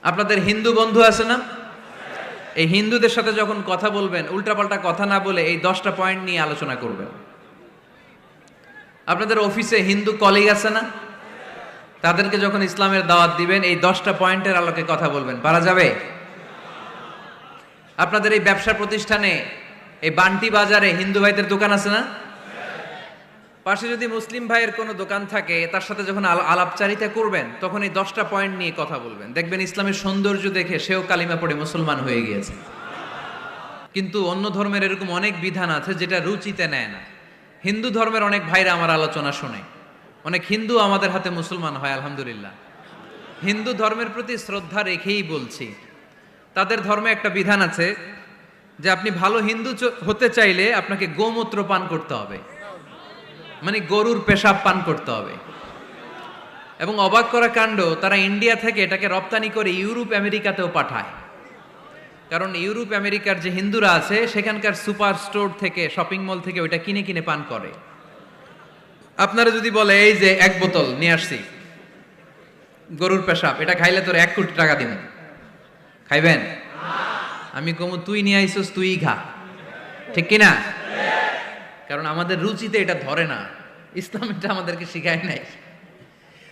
আপনাদের হিন্দু বন্ধু আছে না? এই হিন্দুদের সাথে যখন কথা বলবেন উল্টাপাল্টা কথা না বলে এই 10টা পয়েন্ট নিয়ে আলোচনা করবেন। আপনাদের অফিসে হিন্দু কলিগ আছে না? তাদেরকে যখন ইসলামের দাওয়াত দিবেন এই 10টা পয়েন্টের আলোকে কথা বলবেন, পারা যাবে? আপনাদের এই ব্যবসা প্রতিষ্ঠানে এই বান্টি বাজারে হিন্দু ভাইদের দোকান আছে না? পাশে যদি মুসলিম ভাইয়ের কোনো দোকান থাকে তার সাথে যখন আলাপচারিতা করবেন তখন এই 10টা পয়েন্ট নিয়ে কথা বলবেন। দেখবেন ইসলামের সৌন্দর্য দেখে সেও কালিমা পড়ে মুসলমান হয়ে গিয়েছে। কিন্তু অন্য ধর্মের এরকম অনেক বিধান আছে যেটা রুচিতে নেয় না। হিন্দু ধর্মের অনেক ভাইরা আমার আলোচনা শোনে, অনেক হিন্দু আমাদের হাতে মুসলমান হয় আলহামদুলিল্লাহ। হিন্দু ধর্মের প্রতি শ্রদ্ধা রেখেই বলছি, তাদের ধর্মে একটা বিধান আছে যে আপনি ভালো হিন্দু হতে চাইলে আপনাকে গোমূত্র পান করতে হবে, মানে গরুর পেশাব পান করতে হবে। এবং অবাক করা কাণ্ড, তারা ইন্ডিয়া থেকে এটাকে রপ্তানি করে ইউরোপ আমেরিকাতেও পাঠায়। কারণ ইউরোপ আমেরিকার যে হিন্দুরা আছে সেখানকার সুপার স্টোর থেকে, শপিং মল থেকে ওইটা কিনে কিনে পান করে। আপনারা যদি বলে এই যে 1 বোতল নিয়ে আসছি গরুর পেশাব, এটা খাইলে তোর 1 কোটি টাকা দিন, খাইবেন? আমি কমু তুই নিয়ে আইসোস, তুই খা, ঠিক কিনা? কারণ আমাদের রুচিতে এটা ধরে না, ইসলাম এটা আমাদেরকে শিখায় নাই।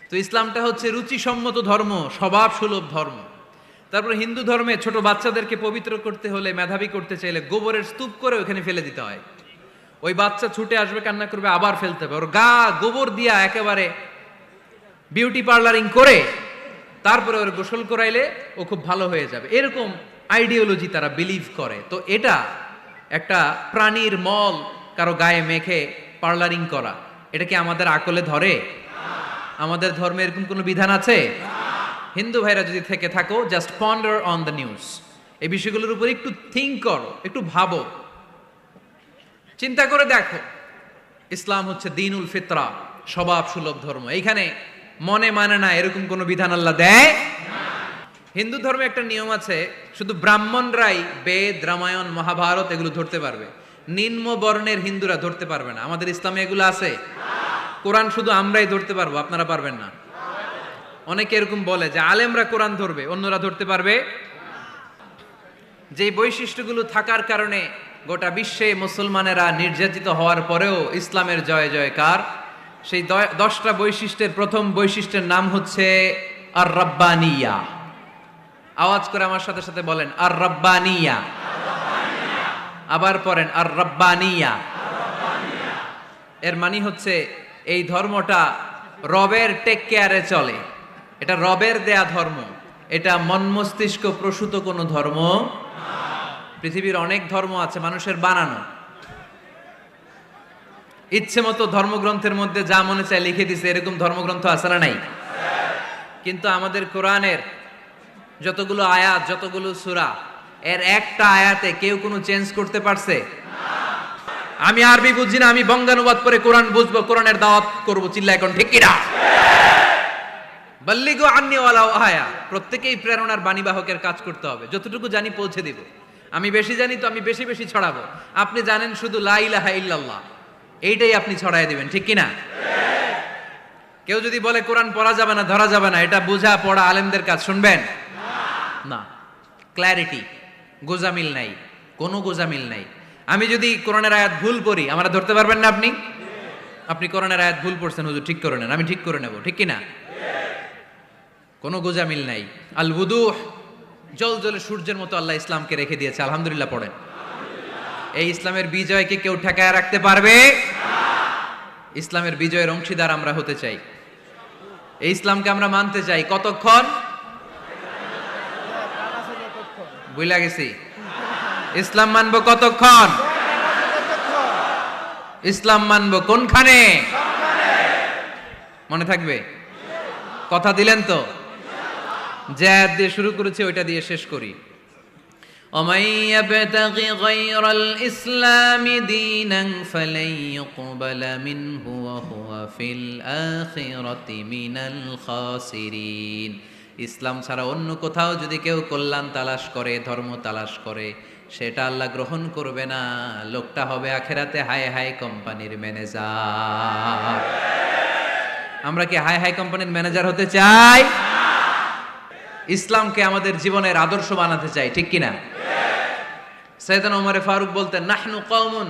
তো ইসলামটা হচ্ছে রুচিসম্মত ধর্ম, স্বভাব সুলভ ধর্ম। তারপরে হিন্দু ধর্মে ছোট বাচ্চাদেরকে পবিত্র করতে হলে, মেধাবী করতে চাইলে গোবরের স্তূপ করে ওখানে ফেলে দিতে হয়। ওই বাচ্চা ছুটে আসবে, কান্না করবে, আবার ফেলতে হবে। ওর গা গোবর দিয়া একেবারে বিউটি পার্লারিং করে তারপরে ওর গোসল করাইলে ও খুব ভালো হয়ে যাবে, এরকম আইডিওলজি তারা বিলিভ করে। তো এটা একটা প্রাণীর মল কারো গায়ে মেখে পার্লারিং করা, এটা কি আমাদের আকলে ধরে? আমাদের ধর্মে এরকম কোনো বিধান আছে? হিন্দু ভাইরা যদি থেকে থাকো, just ponder on the news, এই বিষয়গুলোর উপর একটু থিঙ্ক করো, একটু ভাবো, চিন্তা করে দেখো। ইসলাম হচ্ছে দ্বীনুল ফিতরা, স্বভাব সুলভ ধর্ম। এইখানে মনে মানে না এরকম কোনো বিধান আল্লাহ দেয়। হিন্দু ধর্মে একটা নিয়ম আছে, শুধু ব্রাহ্মণরাই বেদ, রামায়ণ, মহাভারত এগুলো ধরতে পারবে, নিম্ন বর্ণের হিন্দুরা ধরতে পারবে না। আমাদের ইসলামে এগুলো আছে? কোরআন শুধু আমরাই ধরতে পারবো, আপনারা পারবেন না। অনেকে এরকম বলে যে আলেমরা কোরআন ধরবে, অন্যরা ধরতে পারবে। যে বৈশিষ্ট্যগুলো থাকার কারণে গোটা বিশ্বে মুসলমানেরা নির্যাতিত হওয়ার পরেও ইসলামের জয় জয়কার, সেই 10টা বৈশিষ্ট্যের প্রথম বৈশিষ্ট্যের নাম হচ্ছে আর রাব্বানিয়া। আওয়াজ করে আমার সাথে সাথে বলেন আর রাব্বানিয়া। আবার পড়েন আর রাব্বানিয়া। এর মানে হচ্ছে এই ধর্মটা রবের টেক কেয়ারে চলে, এটা রবের দেয়া ধর্ম, এটা মন মস্তিষ্ক প্রসূত কোনো ধর্ম। পৃথিবীর অনেক ধর্ম আছে মানুষের বানানো, ইচ্ছে মতো ধর্মগ্রন্থের মধ্যে যা মনে চায় লিখে দিছে, এরকম ধর্মগ্রন্থ আছে না নাই? কিন্তু আমাদের কোরআনের যতগুলো আয়াত, যতগুলো সূরা, এর একটা আয়াতে কেউ কোনো চেঞ্জ করতে পারছে? আমি আরবি বুঝি না, আমি বঙ্গানুবাদ করে কোরআন বুঝবো, কোরআনের দাওয়াত করবো, চিল্লা এখন ঠিক কিনা? বাল্লিগু আন্নি ওয়ালাউ আয়া। প্রত্যেকেই প্রেরণার বাণীবাহকের কাজ করতে হবে, যতটুকু জানি পৌঁছে দিব। আমি বেশি জানি তো আমি বেশি বেশি ছড়াবো। আপনি জানেন শুধু লা ইলাহা ইল্লাল্লাহ, এইটাই আপনি ছড়ায় দিবেন, ঠিক কিনা? কেউ যদি বলে কোরআন পড়া যাবে না, ধরা যাবে না, এটা বোঝা পড়া আলেমদের কাজ, শুনবেন না। ক্ল্যারিটি, গোজামিল নাই, কোনো গোজামিল নাই। আমি যদি কোরআনের আয়াত ভুল পড়ি, আমরা ধরতে পারবেন না আপনি? আপনি কোরআনের আয়াত ভুল পড়ছেন, হুজুর ঠিক করে নেন, আমি ঠিক করে নেব, ঠিক কিনা? কোনো গোজামিল নাই। আল বুদুহ, জল জলে সূর্যের মতো আল্লাহ ইসলামকে রেখে দিয়েছে, আলহামদুলিল্লাহ পড়েন। এই ইসলামের বিজয়কে কেউ ঠেকায় রাখতে পারবে? ইসলামের বিজয়ের অংশীদার আমরা হতে চাই, এই ইসলামকে আমরা মানতে চাই। কতক্ষণ? বুঝলা গেছি। ইসলাম মানবো কতক্ষণ? ইসলাম মানবো কোনখানে? মনে থাকবে? কথা দিলেন তো? যে আয়াত দিয়ে শুরু করেছে ওইটা দিয়ে শেষ করি। ওমাই ইয়াবতাগি গায়রাল ইসলামি দীনান ফালাই ইউকবালা মিনহু ওয়া হুয়া ফিল আখিরাতি মিনাল খাসিরিন। ইসলাম ছাড়া অন্য কোথাও যদি কেউ কল্যাণ তালাশ করে, ধর্ম তালাশ করে, সেটা আল্লাহ গ্রহণ করবে না। লোকটা হবে আখিরাতে হাই হাই কোম্পানির ম্যানেজার। আমরা কি হাই হাই কোম্পানির ম্যানেজার হতে চাই? ইসলামকে আমাদের জীবনের আদর্শ বানাতে চাই, ঠিক কিনা? সাইয়েদনা ওমর ফারুক বলতেন, নাহনু কওমুন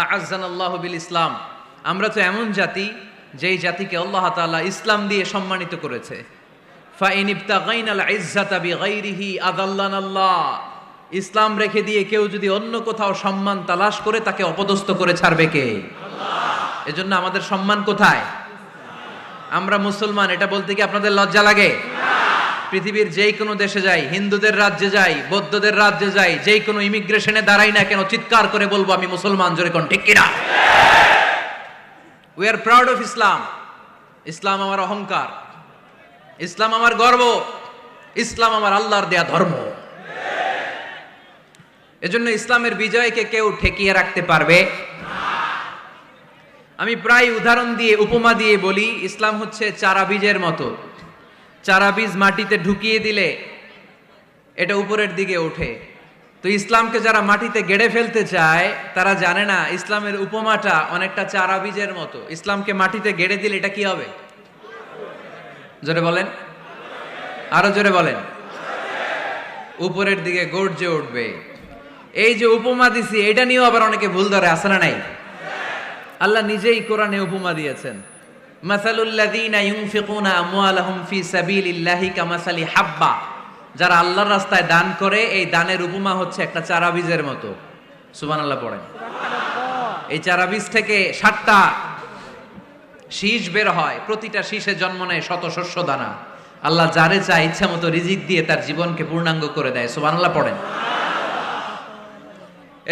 আ'আজ্জানাল্লাহু বিল ইসলাম, আমরা তো এমন জাতি যেই জাতিকে আল্লাহ তাআলা ইসলাম দিয়ে সম্মানিত করেছে। ফাইন ইবতাগাইনাল ইজ্জাতা বিগাইরিহি আযাল্লানাল্লাহ, ইসলাম রেখে দিয়ে কেউ যদি অন্য কোথাও সম্মান তালাশ করে তাকে অপদস্থ করে ছাড়বে কে? আল্লাহ। এজন্য আমাদের সম্মান কোথায়? আমরা মুসলমান, এটা বলতে কি আপনাদের লজ্জা লাগে? পৃথিবীর যেই কোনো দেশে যাই, হিন্দুদের রাজ্যে যাই, বৌদ্ধদের রাজ্যে যাই, যেই কোনো ইমিগ্রেশনে দাঁড়াই না কেন, চিৎকার করে বলবো আমি মুসলমান, জোরে কোন ঠিক কিনা? We are proud of Islam. ইসলাম আমার অহংকার, ইসলাম আমার গর্ব, ইসলাম আমার আল্লাহর দেয়া ধর্ম। এজন্য ইসলামের বিজয়কে কেউ ঠেকিয়ে রাখতে পারবে না। আমি প্রায় উদাহরণ দিয়ে, উপমা দিয়ে বলি, ইসলাম হচ্ছে চারা বীজের মতো। চারা বীজ মাটিতে ঢুকিয়ে দিলে এটা উপরের দিকে ওঠে। তো ইসলামকে যারা মাটিতে গেড়ে ফেলতে চায় তারা জানে না ইসলামের উপমাটা অনেকটা চারা বীজের মতো। ইসলামকে মাটিতে গেড়ে দিলে এটা কি হবে? জোরে বলেন, আরো জোরে বলেন। উপরের দিকে গর্জে উঠবে। এই যে উপমা দিছি, এটা নিয়েও আবার অনেকে ভুল ধরে, আছে না নাই? আল্লাহ নিজেই কোরআনে উপমা দিয়েছেন, মাসালুল্লাযীনা ইউনফিকুনা আমওয়ালাহুম ফি সাবিলিল্লাহি কামাসালি হাব্বা, যারা আল্লাহর রাস্তায় দান করে এই দানের উপমা হচ্ছে একটা চারা বীজের মতো। সুবহানাল্লাহ পড়েন। এই চারা বীজ থেকে 7টা শীষ বের হয়, প্রতিটা শীষে জন্ম নেয় শত শস্য দানা। আল্লাহ যারে চায় ইচ্ছা মতো রিজিক দিয়ে তার জীবনকে পূর্ণাঙ্গ করে দেয়। সুবহানাল্লাহ পড়েন।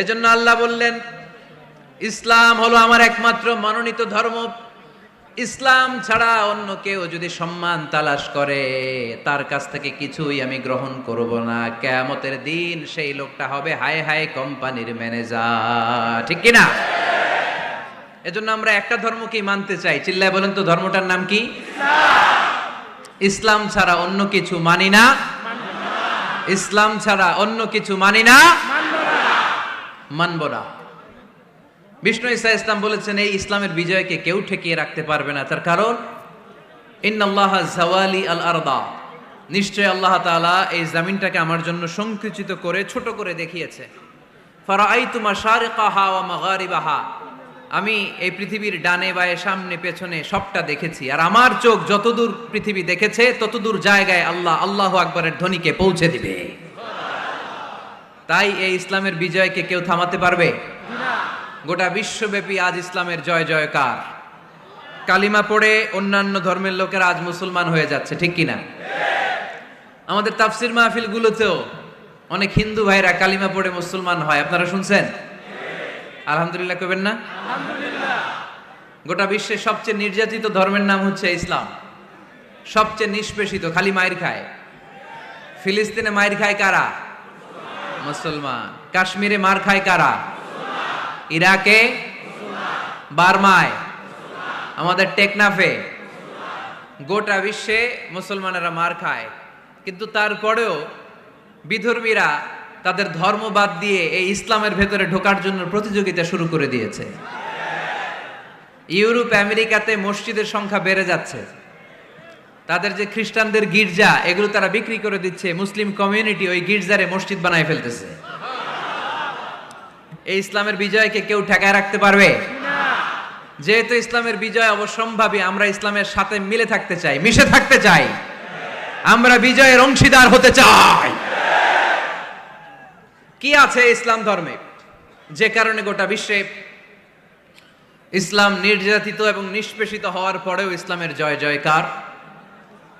এজন্য আল্লাহ বললেন, ইসলাম হলো আমার একমাত্র মনোনীত ধর্ম। ইসলাম ছাড়া অন্য কেউ যদি সম্মান তালাশ করে তার কাছ থেকে কিছুই আমি গ্রহণ করব না। কিয়ামতের দিন সেই লোকটা হবে হায় হায় কোম্পানির ম্যানেজার, ঠিক কিনা? এজন্য আমরা একটা ধর্মকেই মানতে চাই। চিল্লায় বলেন তো, ধর্মটার নাম কি? ইসলাম ছাড়া অন্য কিছু মানি না, ইসলাম ছাড়া অন্য কিছু মানি না, মানব না। বিষ্ণু ঈসা ইসলাম বলেছেন, এই ইসলামের বিজয়কে কেউ ঠেকিয়ে রাখতে পারবে না। তার কারণ, ইন্নাল্লাহা যাওয়ালি আল আরদা, নিশ্চয় আল্লাহ তাআলা এই জমিনটাকে আমার জন্য সংকুচিত করে ছোট করে দেখিয়েছে। ফারাআইতু মাশারিকাহা ওয়া মাগারিবাহা, আমি এই পৃথিবীর ডানে বায়ে সামনে পেছনে সবটা দেখেছি। আর আমার চোখ যতদূর পৃথিবী দেখেছে ততদূর জায়গায় আল্লাহ আল্লাহু আকবারের ধ্বনিকে পৌঁছে দিবে। তাই এই ইসলামের বিজয়কে কেউ থামাতে পারবে না। গোটা বিশ্বব্যাপী আজ ইসলামের জয় জয়কার। কালিমা পড়ে অন্যান্য ধর্মের লোকেরা আজ মুসলমান হয়ে যাচ্ছে, ঠিক কিনা? আমাদের তাফসির মাহফিল গুলোতেও অনেক হিন্দু ভাইরা কালিমা পড়ে মুসলমান হয়, আপনারা শুনছেন? আলহামদুলিল্লাহ কইবেন না? গোটা বিশ্বের সবচেয়ে নির্যাতিত ধর্মের নাম হচ্ছে ইসলাম। সবচেয়ে নিষ্পেষিত, খালি মাইর খায়। ফিলিস্তিনে মাইর খায় কারা? মুসলমান। কাশ্মীরে মার খায় কারা? ইরাকে, বার্মায়, আমাদের টেকনাফে, গোটা বিশ্বে মুসলমানেরা মার খায়। কিন্তু তারপরেও বিধর্মীরা তাদের ধর্ম বাদ দিয়ে এই ইসলামের ভেতরে ঢোকার জন্য প্রতিযোগিতা শুরু করে দিয়েছে। ইউরোপ আমেরিকাতে মসজিদের সংখ্যা বেড়ে যাচ্ছে। তাদের যে খ্রিস্টানদের গির্জা, এগুলো তারা বিক্রি করে দিচ্ছে। মুসলিম কমিউনিটি ওই গির্জারে মসজিদ বানায় ফেলতেছে। এই ইসলামের বিজয়কে কেউ ঠেকায় রাখতে পারবে না। যেহেতু ইসলামের বিজয় অবশ্যম্ভাবী, আমরা ইসলামের সাথে মিলে থাকতে চাই, মিশে থাকতে চাই, আমরা বিজয়ের অংশীদার হতে চাই। কি আছে ইসলাম ধর্মে যে কারণে গোটা বিশ্বে ইসলাম নির্যাতিত এবং নিষ্পেষিত হওয়ার পরেও ইসলামের জয় জয়কার?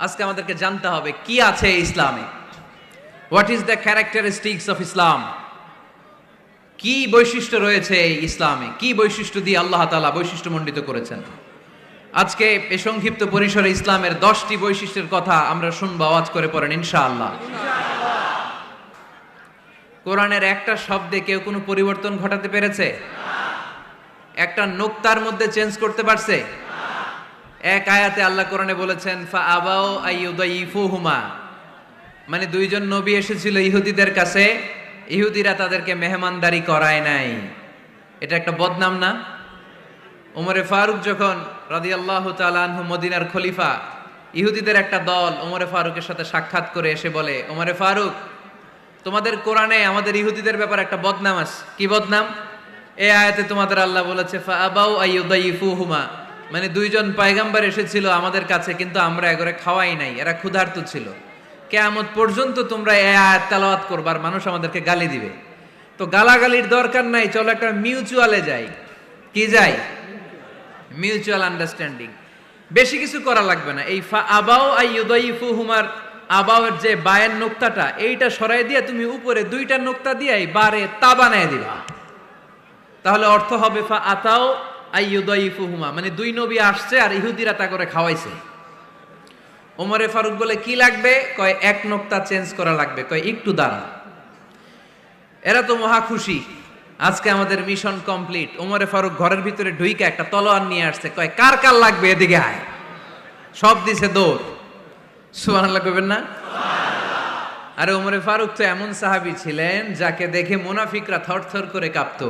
আজকে আমাদেরকে জানতে হবে কি আছে ইসলামে। What is the characteristics of Islam? কি বৈশিষ্ট্য রয়েছে এই ইসলামে? কি বৈশিষ্ট্য দিয়ে আল্লাহ তাআলা বৈশিষ্ট্যমণ্ডিত করেছেন? আজকে এই সংক্ষিপ্ত পরিসরে ইসলামের 10টি বৈশিষ্ট্যের কথা আমরা শুনবো। আওয়াজ করে পড়েন ইনশাআল্লাহ। কোরআনের একটা শব্দে কেউ কোনো পরিবর্তন ঘটাতে পেরেছে? একটা নোক্তার মধ্যে চেঞ্জ করতে পারছে? এক আয়াতে আল্লাহ কোরআনে বলেছেন, ফা আবাউ আইয়ুদাইফুহুমা, মানে দুইজন নবী এসেছিল ইহুদিদের কাছে, ইহুদিরা তাদেরকে মেহমানদারি করায় নাই। এটা একটা বদনাম না? ওমরে ফারুক যখন রাদিয়াল্লাহু তাআলা আনহু মদিনার খলিফা, ইহুদিদের একটা দল ওমরে ফারুকের সাথে সাক্ষাৎ করে এসে বলে, ওমরে ফারুক, তোমাদের কোরআনে আমাদের ইহুদিদের ব্যাপারে একটা বদনাম আছে। কি বদনাম? এই আয়াতে তোমাদের আল্লাহ বলেছে ফাআবাউ আইয়ুদাইফুহুমা, মানে দুইজন পয়গম্বর এসেছিল আমাদের কাছে, কিন্তু আমরা এগরে খাওয়াই নাই, এরা ক্ষুধার্ত ছিল। কিয়ামত পর্যন্ত তোমরা এই আয়াত তেলাওয়াত করবার, মানুষ আমাদেরকে গালি দিবে। তো গালাগালির দরকার নাই, চলো একটা মিউচুয়ালে যাই। কি যাই? Mutual understanding. বেশি কিছু করা লাগবে না। এই ফাআবাউ আইয়ুদাইফুহুমার আবাউয়ের যে বায়ের নোক্তাটা, এইটা সরাই দিয়ে তুমি উপরে দুইটা নোক্তা দিয়ে বারে তা বানায় দিবা, তাহলে অর্থ হবে ফাআতাও আইয়ুদাইফুহুমা, মানে দুই নবী আসছে আর ইহুদিরা তা করে খাওয়াইছে। ওমরে ফারুক বলে কি লাগবে? কয় এক নোক্তা চেঞ্জ করা লাগবে। কয় একটু দাঁড়া। এরা তো মহা খুশি, আজকে আমাদের মিশন কমপ্লিট। ওমরে ফারুক ঘরের ভিতরে ঢুইকা একটা তলোয়ার নিয়ে আসছে। কয় কার কার লাগবে এদিকে আয়। সব দিছে দৌড়। সুবহানাল্লাহ কইবেন না? আরে ওমরে ফারুক তো এমন সাহাবী ছিলেন যাকে দেখে মুনাফিকরা থরথর করে কাঁপতো।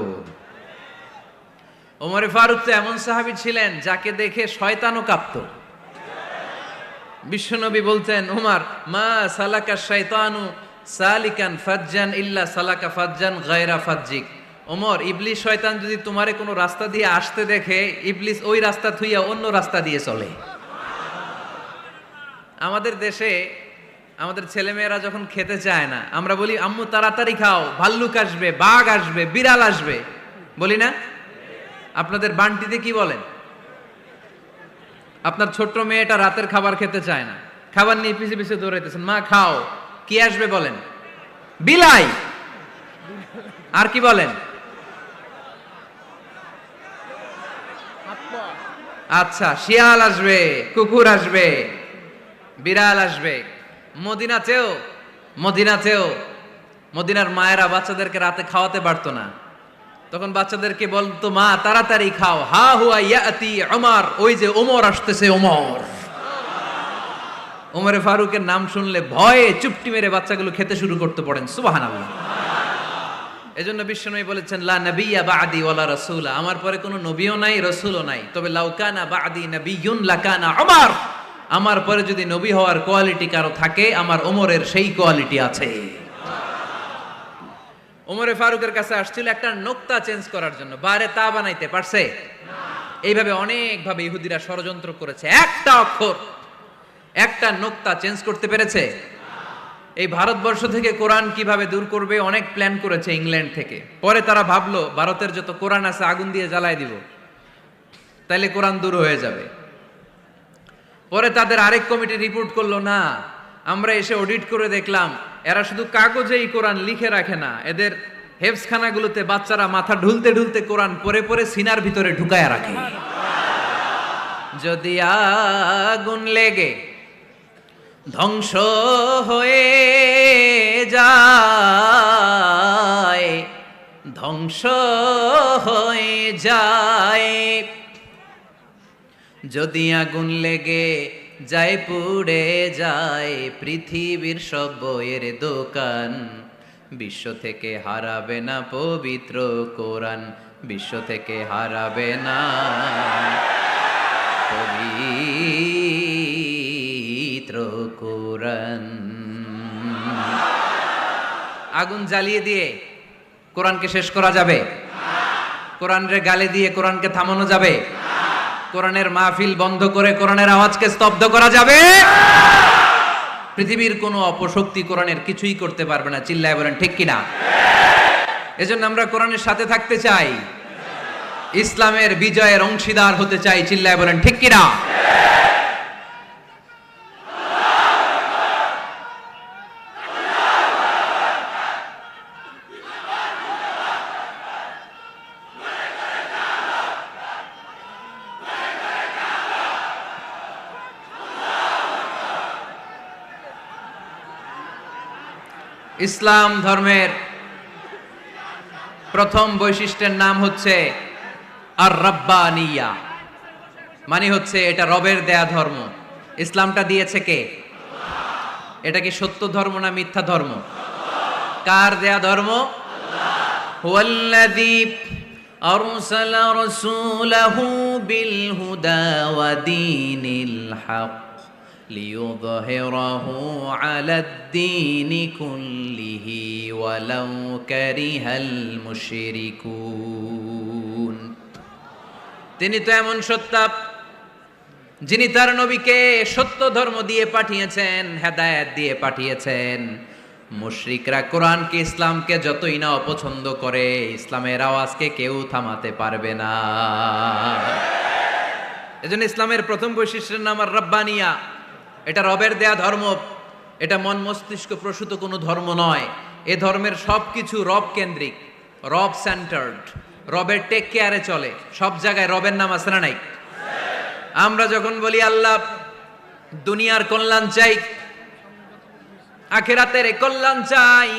ওমরে ফারুক তো এমন সাহাবী ছিলেন যাকে দেখে শয়তানও কাঁপতো। বিশ্বনবী বলতেন, ওমর মা সালাকা শাইতানু সালিকান ফাজ্জান ইল্লা সালাকা ফাজ্জান গায়রা ফাজ্জিক। ওমর, ইবলিস শয়তান যদি তোমারে কোনো রাস্তা দিয়ে আসতে দেখে, ইবলিস ওই রাস্তা থুইয়া অন্য রাস্তা দিয়ে চলে। আমাদের দেশে আমাদের ছেলেমেয়েরা যখন খেতে চায় না, আমরা বলি আম্মু তাড়াতাড়ি খাও, ভাল্লুক আসবে, বাঘ আসবে, বিড়াল আসবে, বলি না? আপনাদের বান্টিতে কি বলেন? আপনার ছোট্ট মেয়েটা রাতের খাবার খেতে চায় না, খাবার নিয়ে পিছে পিছে দৌড়াইতেছেন, মা খাও, কি আসবে বলেন? বিলাই। আর কি বলেন? আচ্ছা, শিয়াল আসবে, কুকুর আসবে, বিড়াল আসবে। মদিনাতেও মদিনার মায়েরা বাচ্চাদেরকে রাতে খাওয়াতে পারতো না, তখন বাচ্চাদেরকে বলতো মা তাড়াতাড়ি খাও, হা হুয়া ইয়াতি ওমর, ওই যে ওমর আসতেছে। ওমরে ফারুকের নাম শুনলে ভয়ে চুপটি মেরে বাচ্চাগুলো খেতে শুরু করতে পড়েন। সুবহানাল্লাহ। এজন্য বিশ্বনবী বলেছেন লা নাবিয়্যা বা'দি ওয়ালা রাসূলা, আমার পরে কোনো নবীও নাই, রাসূলও নাই, তবে লাউ কানা বা'দি নাবিয়্যুন লাকানা ওমর, আমার পরে যদি নবী হওয়ার কোয়ালিটি কারো থাকে, আমার ওমরের সেই কোয়ালিটি আছে। ওমরে ফারুকের কাছে আসছিল একটা নোক্তা চেঞ্জ করার জন্য, বারে তা বানাইতে পারছে? এইভাবে অনেকভাবে ইহুদিরা ষড়যন্ত্র করেছে, একটা অক্ষর, একটা নোক্তা চেঞ্জ করতে পেরেছে? এই ভারতবর্ষ থেকে কোরআন কিভাবে দূর করবে অনেক প্ল্যান করেছে ইংল্যান্ড থেকে। পরে তারা ভাবলো ভারতের যত কোরআন আছে আগুন দিয়ে জ্বালায় দিব, তাইলে কোরআন দূর হয়ে যাবে। পরে তাদের আরেক কমিটি রিপোর্ট করলো, না, আমরা এসে অডিট করে দেখলাম এরা শুধু কাগজেই কোরআন লিখে রাখে না, এদের হেফজখানাগুলোতে বাচ্চারা মাথা ঢুলতে ঢুলতে কোরআন পড়ে পড়ে সিনার ভিতরে ঢুকায় রাখে। যদি আগুন লেগে ধ্বংস হয়ে যায়, ধ্বংস হয়ে যায়, যদি আগুন লেগে যায় পুড়ে যায় পৃথিবীর সব বইয়ের দোকান, বিশ্ব থেকে হারাবে না পবিত্র কোরআন, বিশ্ব থেকে হারাবে না পবিত্র কোরআন। আগুন জ্বালিয়ে দিয়ে কোরআনকে শেষ করা যাবে? কোরআনের গালি দিয়ে কোরআনকে থামানো যাবে? কোরআনের মাহফিল বন্ধ করে কোরআনের আওয়াজকে স্তব্ধ করা যাবে? পৃথিবীর কোনো অপশক্তি কোরআনের কিছুই করতে পারবে না। চিল্লায় বলেন ঠিক কিনা? এজন্য আমরা কোরআনের সাথে থাকতে চাই, ইসলামের বিজয়ের অংশীদার হতে চাই। চিল্লায় বলেন ঠিক কিনা? ইসলাম ধর্মের প্রথম বৈশিষ্ট্যের নাম হচ্ছে আর রাব্বানিয়া, মানে হচ্ছে এটা রবের দেয়া ধর্ম। ইসলামটা দিয়েছে কে? এটা কি সত্য ধর্ম না মিথ্যা ধর্ম? কার দেয়া ধর্ম? হুয়াল্লাযী আরসালা রাসূলাহু বিল হুদা ওয়া দীনিল হক লিইয়ুযহিরাহু আলাদ-দীনি কুল্লিহি ওয়ালাউ কারিহাল মুশরিকুন। তিনি তো এমন সত্তা যিনি তার নবীকে সত্য ধর্ম দিয়ে পাঠিয়েছেন, হেদায়েত দিয়ে পাঠিয়েছেন। মুশরিকরা কোরআনকে, ইসলামকে যতই না অপছন্দ করে, ইসলামের আওয়াজকে কেউ থামাতে পারবে না। এজন্য ইসলামের প্রথম বৈশিষ্ট্যের নাম আর রব্বানিয়া। এটা রবের দেয়া ধর্ম, এটা মন মস্তিষ্ক প্রসূত কোনো ধর্ম নয়। এ ধর্মের সবকিছু রব কেন্দ্রিক, রব সেন্টার্ড, রবের টেক কেয়ারে চলে। সব জায়গায় রবের নাম আছে না নাই? আমরা যখন বলি আল্লাহ দুনিয়ার কল্যাণ চাই, আখিরাতের কল্যাণ চাই,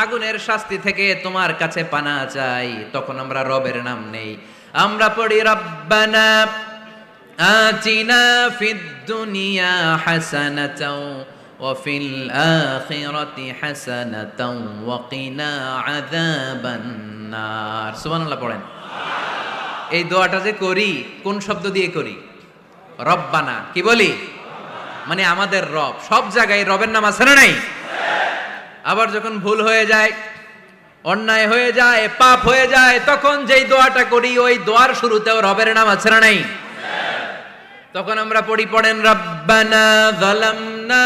আগুনের শাস্তি থেকে তোমার কাছে পানা চাই, তখন আমরা রবের নাম নেই। আমরা পড়ি রব্বানা আতিনা ফিদ দুনিয়া হাসানাতাও ওয়া ফিল আখিরাতি হাসানাতাও ওয়া কিনা আযাবান নার। সুবহানাল্লাহ পড়েন। এই দোয়াটা যে করি, কোন শব্দ দিয়ে করি? রব্বানা। কি বলি? মানে আমাদের রব। সব জায়গায় রবের নাম আছে না নাই? আবার যখন ভুল হয়ে যায়, অন্যায় হয়ে যায়, পাপ হয়ে যায়, তখন যেই দোয়াটা করি, ওই দোয়ার শুরুতেও রবের নাম আছে না নাই? তখন আমরা পড়েন রব্বানা যালামনা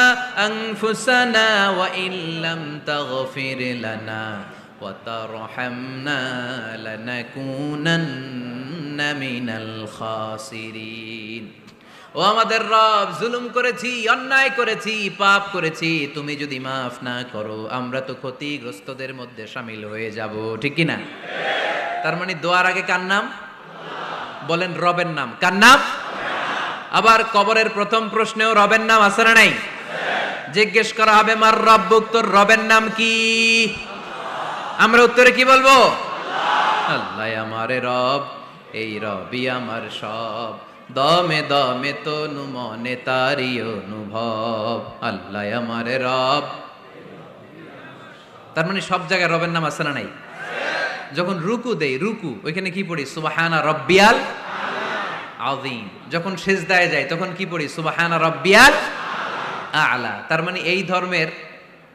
আনফুসানা ওয়া ইল্লাম তাগফির লানা ওয়া তারহামনা লানাকুনান্না মিনাল খাসিরিন। ও আমাদের রব, জুলুম করেছি, অন্যায় করেছি, পাপ করেছি, তুমি যদি মাফ না করো আমরা তো ক্ষতিগ্রস্তদের মধ্যে শামিল হয়ে যাব। ঠিক কি না? তার মানে দোয়ার আগে কার নাম? বলেন রবের নাম। কার নাম? আবার কবরের প্রথম প্রশ্নেও রবের নাম আছে না নাই? জিজ্ঞেস করা হবে মার রব্বুক, তোর রবের নাম কি? আমরা উত্তরে কি বলবো? আল্লাহ আমারে রব, এই রবি আমার সব, দমে দমে তনু মনে তারি অনুভব। আল্লাহ আমারে রব। তার মানে সব জায়গায় রবের নাম আছে না নাই? যখন রুকু দেই, রুকু ওইখানে কি পড়ি? সুবহানা রব্বিয়াল আযীম। যখন সিজদায় যাই তখন কি পড়ি? সুবহানা রব্বিয়াল আ'লা। তার মানে এই ধর্মের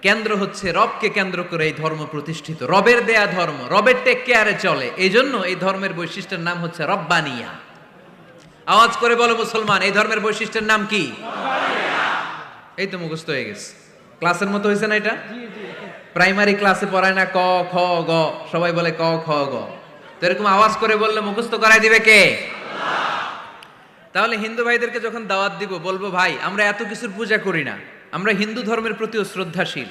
কেন্দ্র হচ্ছে রবকে কেন্দ্র করে এই ধর্ম প্রতিষ্ঠিত, রবের দেয়া ধর্ম, রবের টেক কেয়ারে চলে। এই জন্য এই ধর্মের বৈশিষ্ট্যের নাম হচ্ছে রব্বানিয়া। আওয়াজ করে বলো মুসলমান, এই ধর্মের বৈশিষ্ট্যের নাম কি? এই তো মুখস্থ হয়ে গেছে। ক্লাসের মতো হয়েছে না এটা? প্রাইমারি ক্লাসে পড়ায় না ক খ গ, সবাই বলে ক খ গ। তো এরকম আওয়াজ করে বললে মুখস্থ করাই দিবে কে? তাহলে হিন্দু ভাইদেরকে যখন দাওয়াত দিব, বলবো ভাই আমরা এত কিছুর পূজা করি না, আমরা হিন্দু ধর্মের প্রতিও শ্রদ্ধাশীল,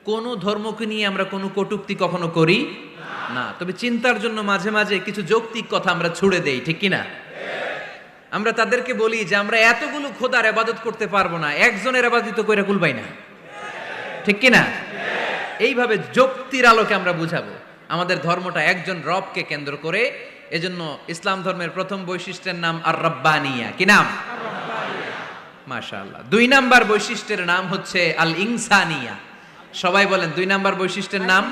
কোন ধর্মকে নিয়ে আমরা কোনো কটূক্তি কখনো করি না। তবে চিন্তার জন্য মাঝে মাঝে কিছু যৌক্তিক কথা আমরা ছুড়ে দেই। ঠিক কি না? আমরা তাদেরকে বলি যে আমরা এতগুলো খোদার ইবাদত করতে পারবো না, একজনের ইবাদত করে কুলবাই না। ঠিক কি না? এইভাবে যুক্তির আলোকে আমরা বুঝাবো আমাদের ধর্মটা একজন রবকে কেন্দ্র করে। এজন্য ইসলাম ধর্মের প্রথম বৈশিষ্ট্যের নাম আর রব্বানিয়া। কি নাম? মাশাআল্লাহ। 2 নাম্বার বৈশিষ্ট্যের নাম হচ্ছে আল ইনসানিয়া। সবাই বলেন 2 নাম্বার বৈশিষ্ট্যের নাম।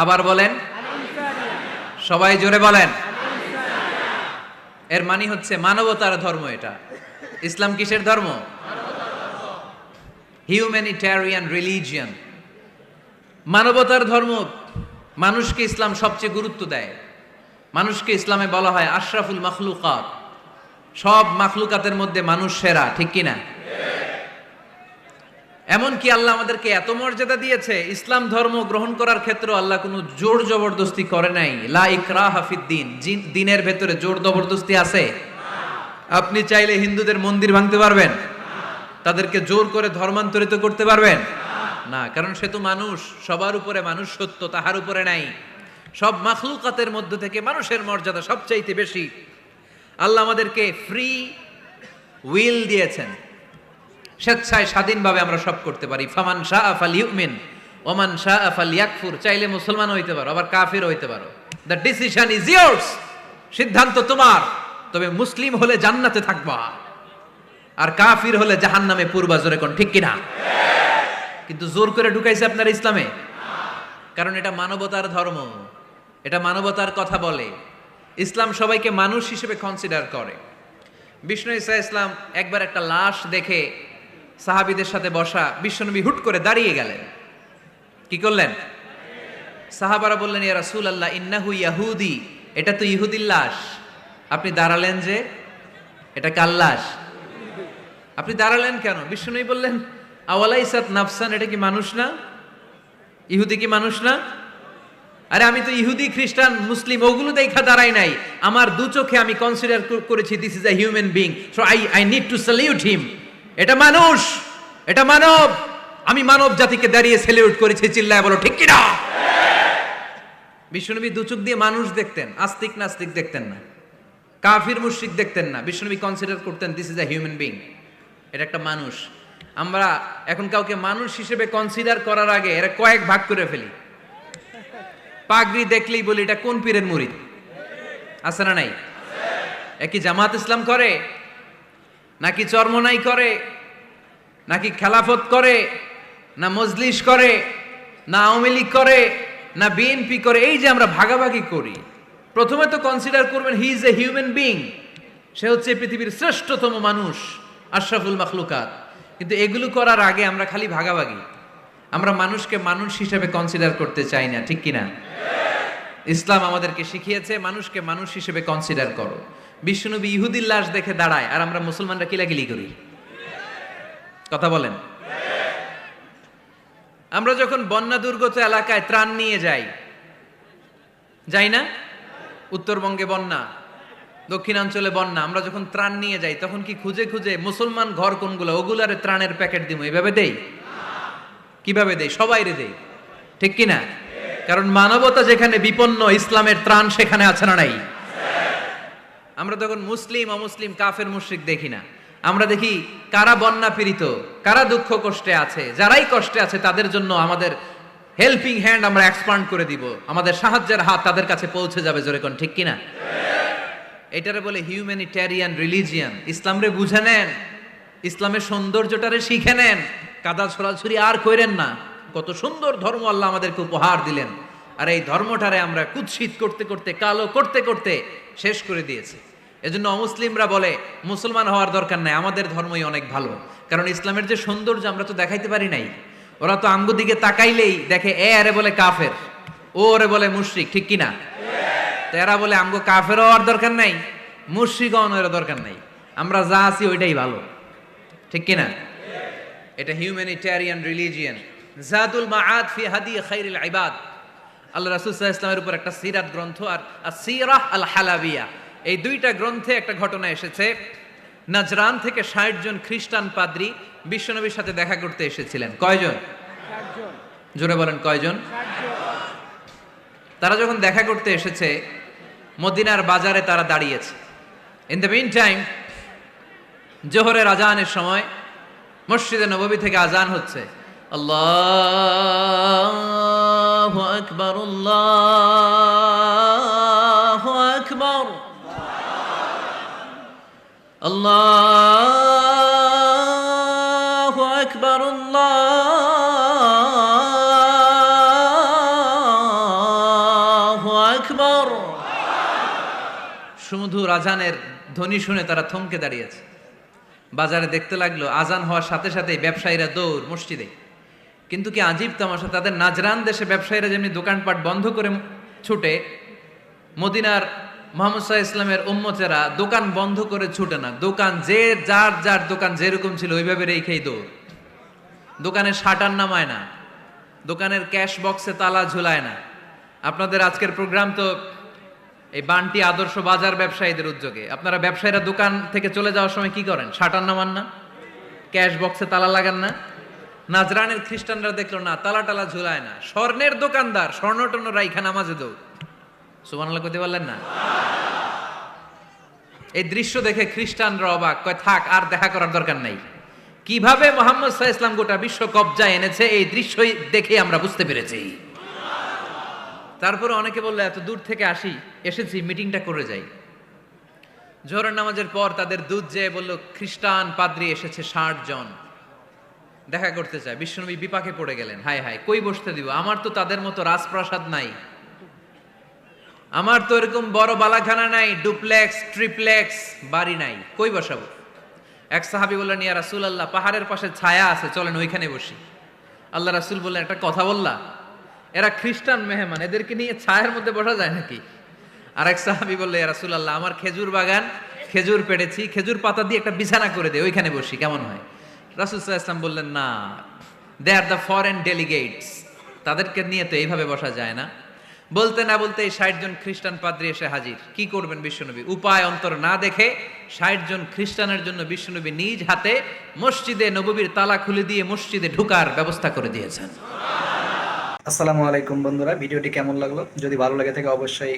আবার বলেন, সবাই জোরে বলেন। এর মানে হচ্ছে মানবতার ধর্ম। এটা ইসলাম কিসের ধর্ম? হিউম্যানিটেরিয়ান রিলিজিয়ন, মানবতার ধর্ম। মানুষকে ইসলাম সবচেয়ে গুরুত্ব দেয়। মানুষকে ইসলামে বলা হয় আশরাফুল মাখলুকাত, সব মাখলুকাতের মধ্যে মানুষ সেরা। ঠিক কিনা? এমনকি আল্লাহ আমাদেরকে এত মর্যাদা দিয়েছে, ইসলাম ধর্ম গ্রহণ করার ক্ষেত্রে আল্লাহ কোনো জোর জবরদস্তি করে নাই। লা ইকরাহা ফিদ্দিন, দিনের ভেতরে জোর জবরদস্তি আছে? আপনি চাইলে হিন্দুদের মন্দির ভাঙতে পারবেন? তাদেরকে জোর করে ধর্মান্তরিত করতে পারবেন না, কারণ সে তো মানুষ, সবার উপরে মানুষ সত্য, তাহার উপরে নাই। সব মাখলুকাতের মধ্য থেকে মানুষের মর্যাদা সবচাইতে বেশি। আল্লাহ আমাদেরকে ফ্রি উইল দিয়েছেন, স্বেচ্ছায় স্বাধীনভাবে আমরা সব করতে পারি। ফামান শাআ ফালইউমিন ওয়া মান শাআ ফালইয়াকফুর। চাইলে মুসলমান হইতে পারো, আবার কাফির হইতে পারো। দ্য ডিসিশন ইজ ইয়ার্স, সিদ্ধান্ত তোমার। তবে মুসলিম হলে জান্নাতে থাকবা, আর কাফির হলে জাহান্নামে পূর্বা। জোরে কোন ঠিক কিনা? কিন্তু জোর করে ঢুকাইছে আপনার ইসলামে, কারণ এটা মানবতার ধর্ম, এটা মানবতার কথা বলে। ইসলাম সবাইকে মানুষ হিসেবে কনসিডার করে। বিষ্ণু ঈসা ইসলাম একবার একটা লাশ দেখে সাহাবীদের সাথে বসা, বিশ্বনবী হুট করে দাঁড়িয়ে গেলেন। কি করলেন? সাহাবারা বললেন, ইয়া রাসূলুল্লাহ ইন্নাহু ইয়াহুদি, এটা তো ইহুদির লাশ। আপনি দাঁড়ালেন যে, এটা কার লাশ? আপনি দাঁড়ালেন কেন? বিশ্বনবী বললেন, আওয়ালাইসাত নাফসান, এটা কি মানুষ না? ইহুদি কি মানুষ না? আরে আমি তো ইহুদি, খ্রিস্টান, মুসলিম ওগুলো দেখা দাঁড়াই নাই, আমার দু চোখে আমি কনসিডার করেছি this is a human being, so I need to salute হিম। এটা মানুষ, এটা মানব, আমি মানব জাতিকে দাঁড়িয়ে স্যালিউট করেছি। চিল্লায় বলো ঠিক কিনা? বিশ্বনবী দু চোখ দিয়ে মানুষ দেখতেন, আস্তিক নাস্তিক দেখতেন না, কাফির মুশরিক দেখতেন না। বিশ্বনবী কনসিডার করতেন this is a human being, এটা একটা মানুষ। আমরা এখন কাউকে মানুষ হিসেবে কনসিডার করার আগে এরা কয়েক ভাগ করে ফেলি। পাগড়ি দেখলেই বলি এটা কোন পীরের মুরিদ, আছে না নাই? একই জামাত ইসলাম করে, নাকি চরমনাই করে, নাকি খেলাফত করে, না মজলিস করে, না আওয়ামী লীগ করে, না বিএনপি করে? এই যে আমরা ভাগাভাগি করি, প্রথমে তো কনসিডার করবেন he is a human being, সে হচ্ছে পৃথিবীর শ্রেষ্ঠতম মানুষ, আশরাফুল মাখলুকাত। কিন্তু এগুলো করার আগে আমরা খালি ভাগাভাগি, আমরা মানুষকে মানুষ হিসেবে কনসিডার করতে চাই না, ঠিক কিনা? ইসলাম আমাদেরকে শিখিয়েছে মানুষকে মানুষ হিসেবে কনসিডার করো। বিশ্বনবী ইহুদির লাশ দেখে দাঁড়ায়, আর আমরা মুসলমানরা কিলাকিলি করি। কথা বলেন। আমরা যখন বন্যা দুর্গত এলাকায় ত্রাণ নিয়ে যাই না? উত্তরবঙ্গে বন্যা, দক্ষিণাঞ্চলে বন্যা, আমরা যখন ত্রাণ নিয়ে যাই তখন কি খুঁজে খুঁজে মুসলমান ঘর কোনগুলো ওগুলারে ত্রাণের প্যাকেট দিব এভাবে দেই? কিভাবে দেই? সবাইরে দেই, ঠিক কিনা? কারণ মানবতা যেখানে বিপন্ন, ইসলামের ত্রাণ সেখানে আছে না নাই? আমরা তখন মুসলিম অমুসলিম কাফের মুশরিক দেখি না, আমরা দেখি কারা বন্যা পীড়িত, কারা দুঃখ কষ্টে আছে, যারাই কষ্টে আছে তাদের জন্য আমাদের হেল্পিং হ্যান্ড আমরা এক্সপান্ড করে দিব, আমাদের সাহায্যের হাত তাদের কাছে পৌঁছে যাবে। জোরে কোন ঠিক কিনা? এটারে বলে হিউম্যানিটেরিয়ান রিলিজিয়ান। ইসলামরে বুঝে নেন, ইসলামের সৌন্দর্যটারে শিখে নেন, কাদা ছড়াছড়ি আর কইরেন না। কত সুন্দর ধর্ম আল্লাহ আমাদেরকে উপহার দিলেন, আর এই ধর্মটারে আমরা কুৎসিত করতে করতে, কালো করতে করতে শেষ করে দিয়েছি। এজন্য অমুসলিমরা বলে মুসলমান হওয়ার দরকার নাই, আমাদের ধর্মই অনেক ভালো। কারণ ইসলামের যে সৌন্দর্য আমরা তো দেখাইতে পারি নাই। ওরা তো আমগো দিকে তাকাইলেই দেখে এ আরে বলে কাফের, ও ওরে বলে মুশরিক, ঠিক কিনা? তো এরা বলে আমগো কাফের হওয়ার দরকার নাই, মুশরিক হওয়ার দরকার নাই, আমরা যা আছি ওইটাই ভালো, ঠিক কিনা? এটা হিউম্যানিটেরিয়ান রিলিজিয়ান। জাদুল মাআদ ফি হাদি খাইরুল ইবাদ, আল্লাহ রাসূল সাল্লাল্লাহু আলাইহি ওয়াসাল্লামের উপর একটা সিরাত গ্রন্থ আর আসিরাহ আল হালাবিয়া, এই দুইটা গ্রন্থে একটা ঘটনা এসেছে। নাজরান থেকে ৬০ জন খ্রিস্টান পাদ্রী বিশ্বনবীর সাথে দেখা করতে এসেছিলেন। কয়জন? ৬০ জন। জোরে বলেন কয়জন? ৬০ জন। তারা যখন দেখা করতে এসেছে, মদিনার বাজারে তারা দাঁড়িয়েছে। ইন দ্য মিন টাইম জোহরের আজানের সময় মসজিদে নববী থেকে আজান হচ্ছে, আল্লাহু আকবার, আল্লাহু আকবার, আল্লাহু আকবার, আল্লাহু আকবার। সুমধুর আজানের ধ্বনি শুনে তারা থমকে দাঁড়িয়েছে। বাজারে দেখতে লাগলো আজান হওয়ার সাথে সাথেই ব্যবসায়ীরা দৌড় মসজিদে। কিন্তু কি আজীব তামাশা, তাদের নাজরান দেশে ব্যবসায়ীরা যেমনি দোকানপাট বন্ধ করে ছুটে, মদিনার মুহাম্মদ সাল্লাল্লাহু আলাইহি ইসলামের উম্মতেরা দোকান বন্ধ করে ছুটে না, দোকান যে যার যার দোকান যেরকম ছিল ওইভাবে রেখেই দৌড়। দোকানের শাটার নামায় না, দোকানের ক্যাশ বক্সে তালা ঝুলায় না। আপনাদের আজকের প্রোগ্রাম তো এই বান্টি আদর্শ বাজার ব্যবসায়ীদের উদ্যোগে। আপনারা ব্যবসায়ীরা দোকান থেকে চলে যাওয়ার সময় কি করেন? শাটার নামান না, ক্যাশ বক্সে তালা লাগান না। নাজরানের খ্রিস্টানরা দেখলো না, তালা টালা ঝুলায় না, স্বর্ণের দোকানদার স্বর্ণ টর্ণ রাইখা নামাজে দৌড়। সুবহানাল্লাহ কইতে পারলেন না? এই দৃশ্য দেখে খ্রিস্টানরা অবাক, কয় থাক আর দেখা করার দরকার নাই। কিভাবে মুহাম্মদ সাল্লাল্লাহু আলাইহি ইসলাম গোটা বিশ্ব কবজায় এনেছে এই দৃশ্যই দেখে আমরা বুঝতে পেরেছি। তারপরে অনেকে বললো এত দূর থেকে এসেছি মিটিংটা করে যাই। জোহরের নামাজের পর তাদের দূত যেয়ে বলল খ্রিস্টান পাদ্রী এসেছে ৬০ জন দেখা করতে চায়। বিশ্বনবী বিপাকে পড়ে গেলেন, হায় হায় কই বসতে দিব, আমার তো তাদের মতো রাজপ্রাসাদ নাই, আমার তো এরকম বড় বালাখানা নাই, ডুপ্লেক্স ট্রিপ্লেক্স বাড়ি নাই, কই বসাবো? এক সাহাবী বললেন, ইয়া রাসূলুল্লাহ, পাহাড়ের পাশে ছায়া আছে, চলেন ওইখানে বসি। আল্লাহ রাসূল বললেন, একটা কথা বললা? এরা খ্রিস্টান মেহমান, এদেরকে নিয়ে ছায়ার মধ্যে বসা যায় নাকি? আর এক সাহাবী বললেন, ইয়া রাসূলুল্লাহ, আমার খেজুর বাগান, খেজুর পেড়েছি, খেজুর পাতা দিয়ে একটা বিছানা করে দে, ওইখানে বসি, কেমন হয়? রাসূল সাল্লাল্লাহু আলাইহি ওয়াসাল্লাম বললেন, না, দে আর দ্য ফরেন ডেলিগেটস, তাদেরকে নিয়ে তো এইভাবে বসা যায় না। বলতে না বলতে 60 জন খ্রিস্টান পাদ্রী এসে হাজির। কি করবেন বিশ্বনবী? উপায় অন্তর না দেখে 60 জন খ্রিস্টানের জন্য বিশ্বনবী নিজ হাতে মসজিদে নববীর তালা খুলে দিয়ে মসজিদে ঢোকার ব্যবস্থা করে দিয়েছেন। আসসালামু আলাইকুম বন্ধুরা, ভিডিওটি কেমন লাগলো? যদি ভালো লাগে থাকে অবশ্যই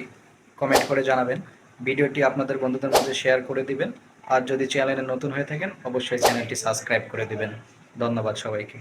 কমেন্ট করে জানাবেন। ভিডিওটি আপনাদের বন্ধুদের মধ্যে শেয়ার করে দিবেন। আর যদি চ্যানেলে নতুন হয়ে থাকেন অবশ্যই চ্যানেলটি সাবস্ক্রাইব করে দিবেন। ধন্যবাদ সবাইকে।